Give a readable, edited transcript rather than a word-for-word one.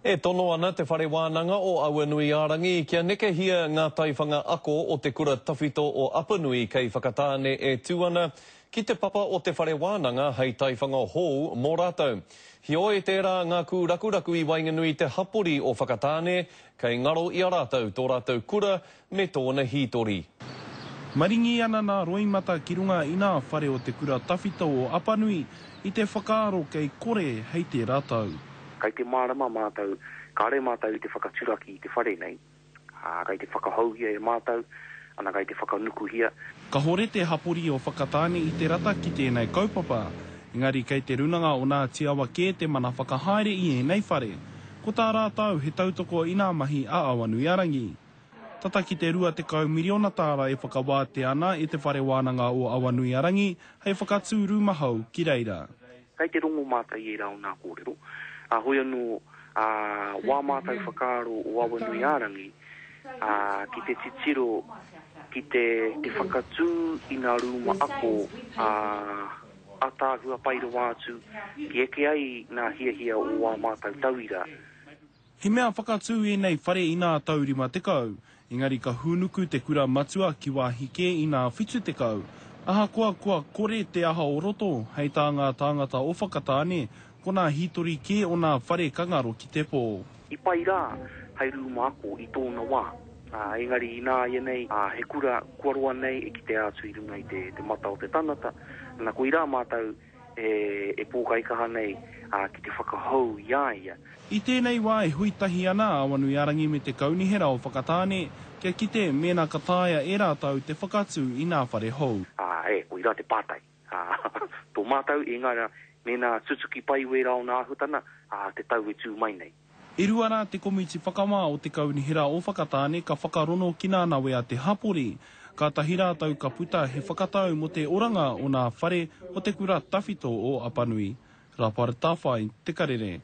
E tono ana te whare wānanga o Awanui-a-Rangi kia nekehia ngā taiwhanga ako o te kura tawhito o Apanui kei whakatāne e tūana ki te papa o te whare wānanga hei taiwhanga hou mō rātou. Hioi tērā ngā kū rakuraku I Wainganui te hapori o whakatāne kei ngaro I a rātou tō rātou kura me tōna hītori. Maringi ana nā roimata ki runga I ngā whare o te kura tawhito o Apanui I te whakaaro kei kore hei te rātou. Kai te mārama mātou, ka are mātou I te whakaturaki I te whare nei. Kai te whakahauhia e mātou, ana kai te whakanukuhia. Ka hore te hapori o whakatāne I te rata ki tēnei kaupapa. Engari kei te runanga o nā tiawa kē te mana whakahaere I nei whare. Ko tā rātou he tautoko I nā mahi a Awanui-a-Rangi. Tata ki te rua te kau miriona tāra e whakawāte ana I te whare wānanga o Awanui-a-Rangi hei whakatū rumahau ki reira. Kai te rongo mātai e rau nā kōrero. Hoi anu wā mātai whakaaro o Awanui-a-Rangi ki te titiro, ki te whakatū I ngā rūma ako a tāhua pairo wātu ki eke ai ngā hiahia o wā mātai tauira. He mea whakatū e nei whare I ngā taurima tekau, engari ka hunuku te kura matua ki wā hike I ngā whitu tekau. Aha kua kore te aha o roto hei tā ngā tāngata o whakatāne, ko nā hītori kē o nā whare kangaro ki te pō. I pai rā, hei rūma ako I tōna wā. Engari I nā ienei, he kura kuaroa nei e ki te ātu I runga I te mata o te tanata. Nā ko I rā mātou e pōkai kaha nei ki te whakahau ia. I tēnei wā e huitahi ana Awanui-a-Rangi me te kaunihera o whakatāne, kia kite mēnā katāia e rātou te whakatū I nā whare hou. Ko I rā te pātai. Tō mātou e ngara mēnā tutuki pai wera o nā ahutana, te tau e tū mai nei. E rua rā te komiti whakamā o te kaunihera o whakatāne ka whakarono ki nā nawe a te hapori. Ka tahi rātou ka puta he whakatau mo te oranga o nā whare o te kura tawhito o Apanui. Rā pare tāwhai, te karere.